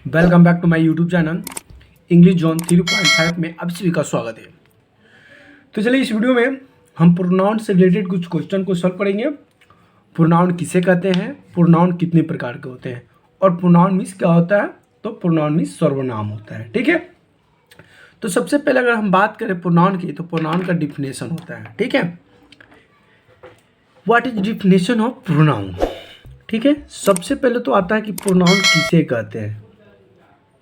Welcome back to my YouTube channel English zone 3.5 में आप सभी का स्वागत है। तो चलिए इस वीडियो में हम प्रोनाउन से रिलेटेड कुछ क्वेश्चन को सॉल्व करेंगे। प्रोनाउन किसे कहते हैं, प्रोनाउन कितने प्रकार के होते हैं और प्रोनाउन मीन्स क्या होता है। तो प्रोनाउन मीन्स सर्वनाम होता है, ठीक है। तो सबसे पहले अगर हम बात करें प्रोनाउन की, तो प्रोनाउन का डिफिनेशन होता है, ठीक है। What is definition of pronoun, ठीक है। सबसे पहले तो आता है कि प्रोनाउन किसे कहते हैं।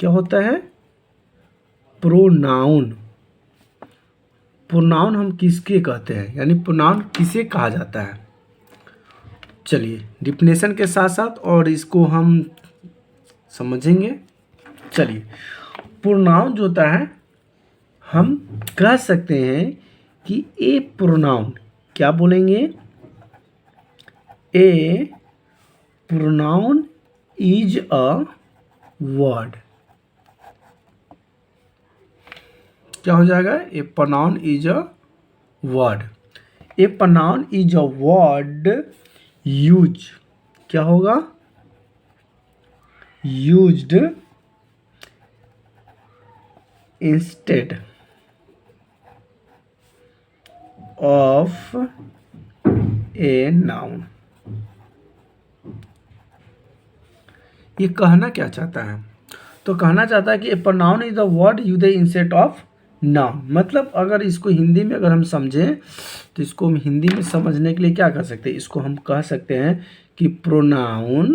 क्या होता है प्रोनाउन। प्रोनाउन हम किसके कहते हैं, यानी प्रोनाउन किसे कहा जाता है। चलिए डिफिनेशन के साथ साथ और इसको हम समझेंगे। चलिए प्रोनाउन जो होता है हम कह सकते हैं कि ए प्रोनाउन, क्या बोलेंगे, a pronoun is a word. क्या हो जाएगा, a pronoun is a word. A pronoun is a word use, क्या होगा, used instead of a noun. ये कहना क्या चाहता है, तो कहना चाहता है कि a pronoun is the word use instead of noun. मतलब अगर इसको हिंदी में अगर हम समझें तो इसको हम हिंदी में समझने के लिए क्या कर सकते हैं, इसको हम कह सकते हैं कि प्रोनाउन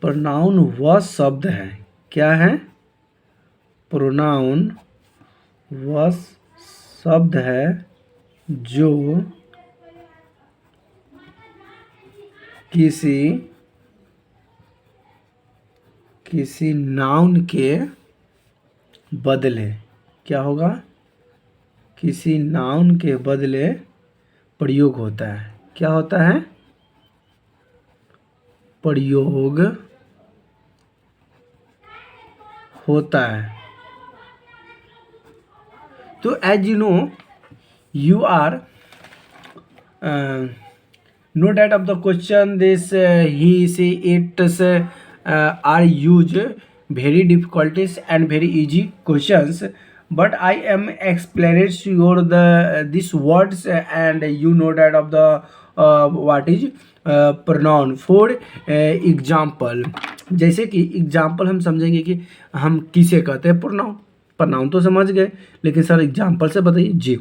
प्रोनाउन वह शब्द है, क्या है, प्रोनाउन वह शब्द है जो किसी नाउन के बदले, क्या होगा, किसी नाउन के बदले प्रयोग होता है। क्या होता है, प्रयोग होता है। तो as you know you are no doubt of the question this he she it are used very difficulties and very easy questions, but I am explaining to your the these words and you know that of the what is pronoun for example। जैसे कि example हम समझेंगे कि हम किसे कहते हैं pronoun. Pronoun तो समझ गए, लेकिन सर एग्जाम्पल से बताइए जी।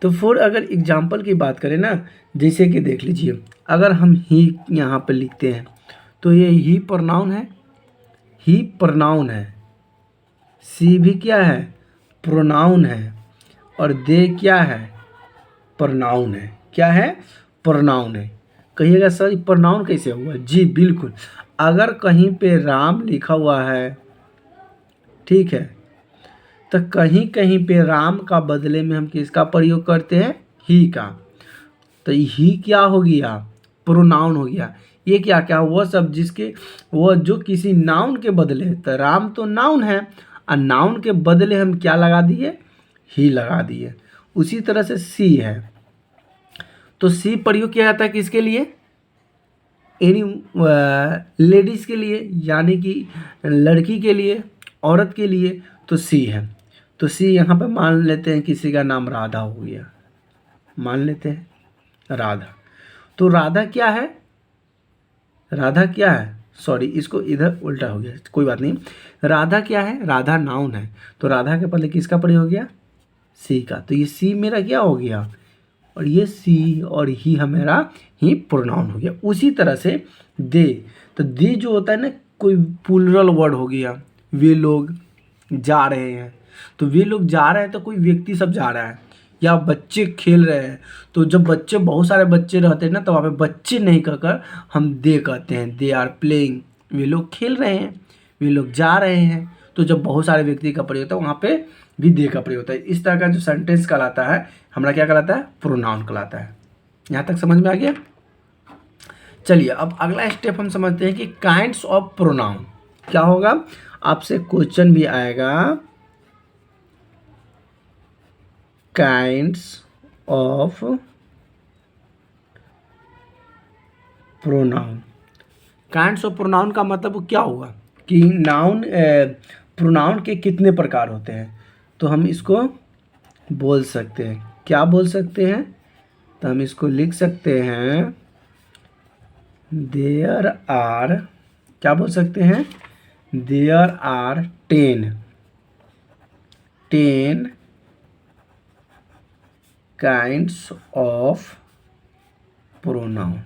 तो फॉर अगर एग्जाम्पल की बात करें ना, जैसे कि देख लीजिए अगर हम ही यहाँ पे लिखते हैं तो ये ही प्रोनाउन है, ही प्रोनाउन है। सी भी क्या है, प्रोनाउन है। और दे क्या है, प्रोनाउन है। क्या है, प्रोनाउन है। कहिएगा सर ये प्रोनाउन कैसे हुआ, जी बिल्कुल। अगर कहीं पे राम लिखा हुआ है, ठीक है, तो कहीं कहीं पे राम का बदले में हम किसका प्रयोग करते हैं, ही का। तो ही क्या हो गया, प्रोनाउन हो गया। ये क्या क्या वो सब जिसके वो जो किसी नाउन के बदले, तो राम तो नाउन है और नाउन के बदले हम क्या लगा दिए, ही लगा दिए। उसी तरह से सी है, तो सी प्रयोग किया जाता है किसके लिए, एनी लेडीज़ के लिए, यानी कि लड़की के लिए, औरत के लिए। तो सी है, तो सी यहाँ पे मान लेते हैं किसी का नाम राधा हो गया, मान लेते हैं राधा। तो राधा क्या है, राधा क्या है, सॉरी इसको इधर उल्टा हो गया, कोई बात नहीं। राधा क्या है, राधा नाउन है, तो राधा के पहले किसका प्रयोग हो गया, सी का। तो ये सी मेरा क्या हो गया, और ये सी और ही हमारा ही प्रोनाउन हो गया। उसी तरह से दे, तो दे जो होता है ना, कोई प्लूरल वर्ड हो गया। वे लोग जा रहे हैं, तो वे लोग जा रहे हैं तो कोई व्यक्ति सब जा रहा है, या बच्चे खेल रहे हैं। तो जब बच्चे बहुत सारे बच्चे रहते हैं ना, तो वहाँ पे बच्चे नहीं कहकर हम दे कहते हैं, दे आर प्लेइंग। वे लोग खेल रहे हैं, वे लोग जा रहे हैं। तो जब बहुत सारे व्यक्ति का प्रयोग होता है वहाँ पे भी दे का प्रयोग होता है। इस तरह का जो सेंटेंस कहलाता है हमारा क्या कहलाता है, प्रोनाउन कहलाता है। यहाँ तक समझ में आ गया। चलिए अब अगला स्टेप हम समझते हैं कि काइंड्स ऑफ प्रोनाउन क्या होगा। आपसे क्वेश्चन भी आएगा, kinds of pronoun. Kinds of pronoun का मतलब क्या हुआ कि नाउन प्रोनाउन के कितने प्रकार होते हैं, तो हम इसको बोल सकते हैं, क्या बोल सकते हैं, तो हम इसको लिख सकते हैं देयर आर, क्या बोल सकते हैं, there are 10 kinds of pronoun.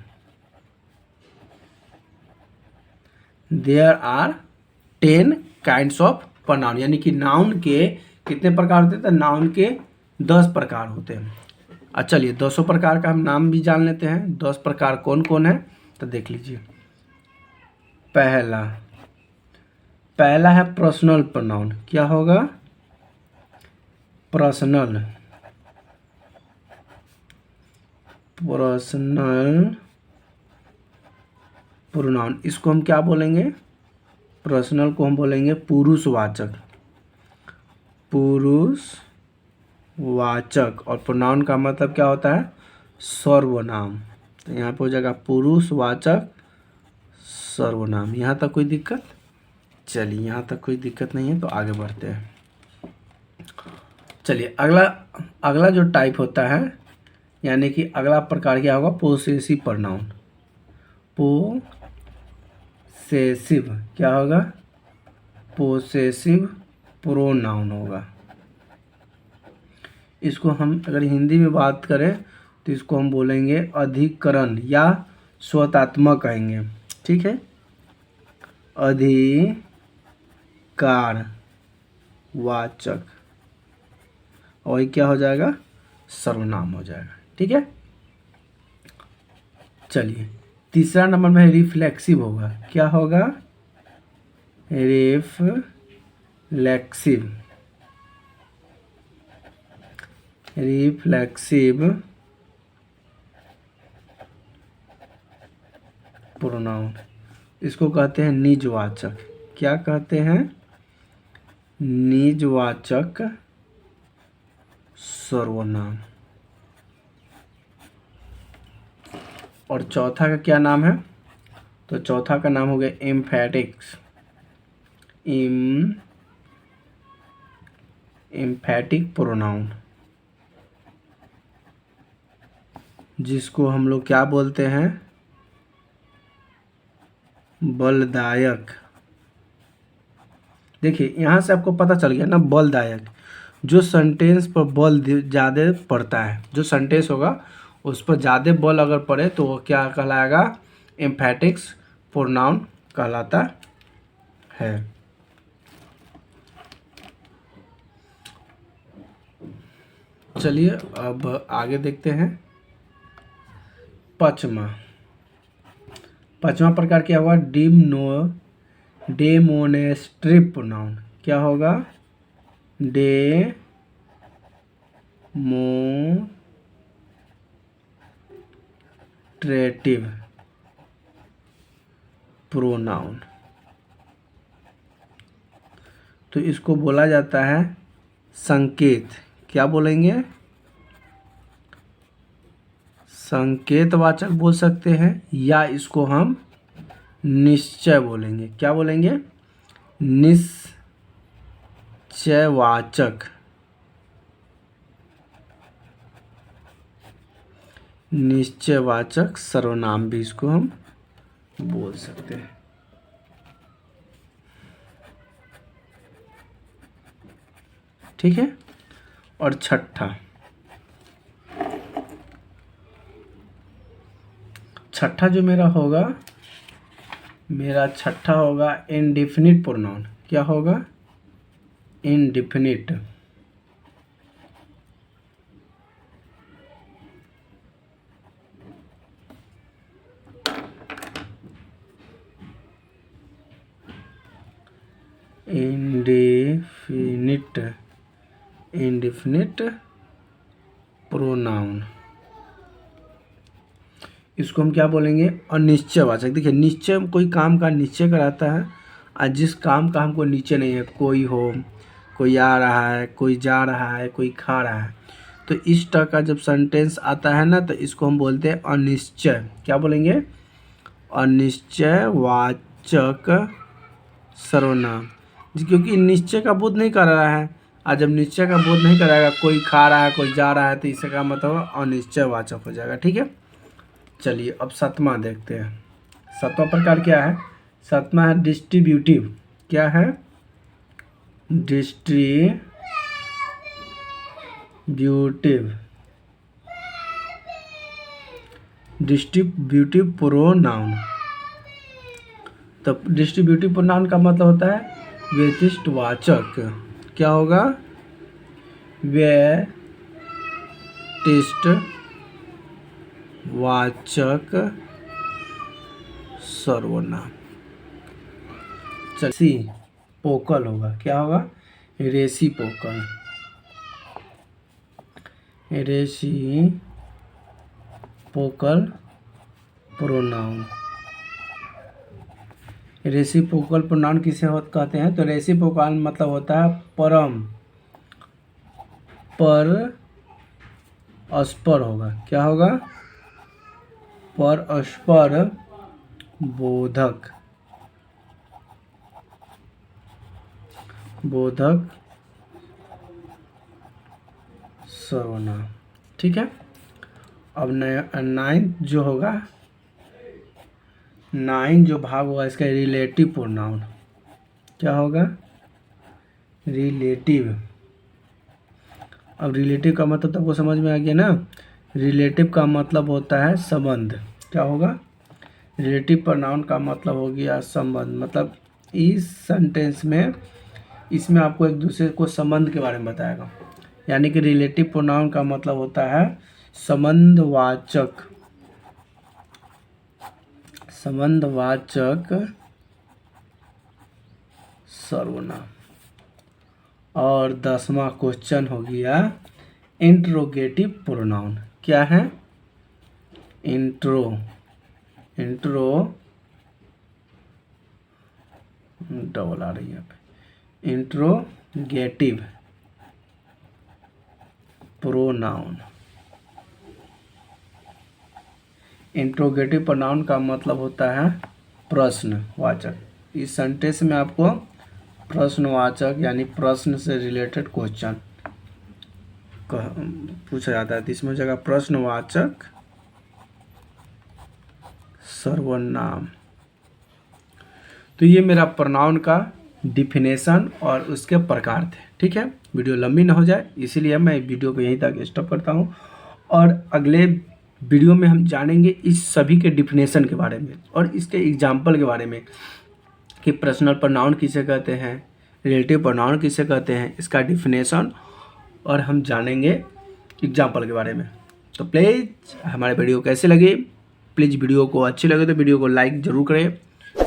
There are 10 kinds of pronoun, यानी कि नाउन के कितने प्रकार होते हैं, तो नाउन के 10 प्रकार होते हैं। अच्छा चलिए 200 प्रकार का हम नाम भी जान लेते हैं। 10 प्रकार कौन कौन है, तो देख लीजिए। पहला है पर्सनल प्रोनाउन। क्या होगा, पर्सनल प्रोनाउन। इसको हम क्या बोलेंगे, पर्सनल को हम बोलेंगे पुरुषवाचक, और प्रोनाउन का मतलब क्या होता है, सर्वनाम। तो यहाँ पे हो जाएगा पुरुषवाचक सर्वनाम। यहाँ तक कोई दिक्कत, चलिए यहाँ तक कोई दिक्कत नहीं है तो आगे बढ़ते हैं। चलिए अगला जो टाइप होता है, यानी कि अगला प्रकार क्या होगा, पोसेसिव प्रोनाउन। पोसेसिव क्या होगा, पोसेसिव प्रोनाउन होगा। इसको हम अगर हिंदी में बात करें तो इसको हम बोलेंगे अधिकरण या स्वतात्मक कहेंगे, ठीक है। अधिकार वाचक, और क्या हो जाएगा, सर्वनाम हो जाएगा, ठीक है। चलिए तीसरा नंबर में रिफ्लेक्सिव होगा। क्या होगा, रिफ्लेक्सिव प्रोनाउन। इसको कहते हैं निजवाचक। क्या कहते हैं, निजवाचक सर्वनाम। और चौथा का क्या नाम है, तो चौथा का नाम हो गया एम्फैटिक प्रोनाउन, जिसको हम लोग क्या बोलते हैं, बलदायक। देखिए यहाँ से आपको पता चल गया ना, बलदायक, जो सेंटेंस पर बल ज़्यादा पड़ता है, जो सेंटेंस होगा उस पर ज़्यादा बल अगर पड़े तो वो क्या कहलाएगा, एम्फैटिक्स प्रोनाउन कहलाता है। चलिए अब आगे देखते हैं। पांचवा प्रकार क्या होगा, डेमोनेस्ट्रेटिव प्रोनाउन। क्या होगा, डेमोन्स्ट्रेटिव प्रोनाउन। तो इसको बोला जाता है संकेत। क्या बोलेंगे, संकेतवाचक बोल सकते हैं, या इसको हम निश्चय बोलेंगे। क्या बोलेंगे, निश्चयवाचक सर्वनाम भी इसको हम बोल सकते हैं। ठीक है। और छठा जो मेरा छठा होगा इंडेफिनिट प्रोनाउन। क्या होगा, इंडेफिनिट। इंडेफिनिट प्रोनाउन, इसको हम क्या बोलेंगे, अनिश्चयवाचक। देखिए निश्चय कोई काम का निश्चय कराता है, और जिस काम का हमको निश्चय नहीं है, कोई हो, कोई आ रहा है, कोई जा रहा है, कोई खा रहा है, तो इस तरह का जब सेंटेंस आता है ना, तो इसको हम बोलते हैं अनिश्चय। क्या बोलेंगे, अनिश्चयवाचक सर्वनाम। क्योंकि निश्चय का बोध नहीं कर रहा है, आज जब निश्चय का बोध नहीं कराएगा, कोई खा रहा है कोई जा रहा है, तो इसका मतलब अनिश्चयवाचक हो जाएगा। ठीक है, चलिए अब सातवां देखते हैं। सातवां प्रकार क्या है? सातवां है डिस्ट्रीब्यूटिव। क्या है? Distributive pronoun. तो डिस्ट्रीब्यूटिव प्रोनाउन का मतलब होता है व्यतिष्ठवाचक। क्या होगा? व्यतिष्ठवाचक सर्वनाम। सी पोकल होगा। क्या होगा? Reciprocal. Reciprocal pronoun. Reciprocal pronoun किसे कहते हैं? तो रेसिप्रोकल मतलब होता है परम परस्पर होगा। क्या होगा? परस्पर बोधक सर्वनाम। ठीक है, अब नाइन्थ जो होगा, 9 जो भाग होगा इसका रिलेटिव प्रोनाउन। क्या होगा? रिलेटिव। अब रिलेटिव का मतलब तो आपको समझ में आ गया ना। रिलेटिव का मतलब होता है संबंध। क्या होगा? रिलेटिव प्रोनाउन का मतलब हो गया संबंध। मतलब इस सेंटेंस में इसमें आपको एक दूसरे को संबंध के बारे में बताएगा। यानी कि रिलेटिव प्रोनाउन का मतलब होता है संबंधवाचक सर्वनाम। और 10वां क्वेश्चन हो गया इंट्रोगेटिव प्रोनाउन। क्या है? डबल आ रही है यहाँ पे। Interrogative pronoun. इंट्रोगेटिव प्रोनाउन का मतलब होता है प्रश्नवाचक। इस सेंटेंस में आपको प्रश्नवाचक यानी प्रश्न से रिलेटेड क्वेश्चन पूछा जाता है, तो इसमें हो जाएगा प्रश्नवाचक सर्वनाम। तो ये मेरा प्रोनाउन का डिफिनेशन और उसके प्रकार थे। ठीक है, वीडियो लंबी ना हो जाए इसीलिए मैं वीडियो को यहीं तक स्टॉप करता हूँ। और अगले वीडियो में हम जानेंगे इस सभी के डिफिनेशन के बारे में और इसके एग्जाम्पल के बारे में कि पर्सनल प्रोनाउन किसे कहते हैं, रिलेटिव प्रोनाउन किसे कहते हैं, इसका डिफिनेशन, और हम जानेंगे एग्जाम्पल के बारे में। तो प्लीज़ हमारे वीडियो कैसे लगे, प्लीज़ वीडियो को अच्छी लगे तो वीडियो को लाइक ज़रूर करें,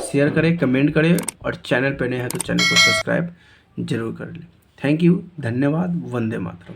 शेयर करें, कमेंट करें, और चैनल पर नए हैं तो चैनल को सब्सक्राइब जरूर कर लें। थैंक यू, धन्यवाद, वंदे मातरम।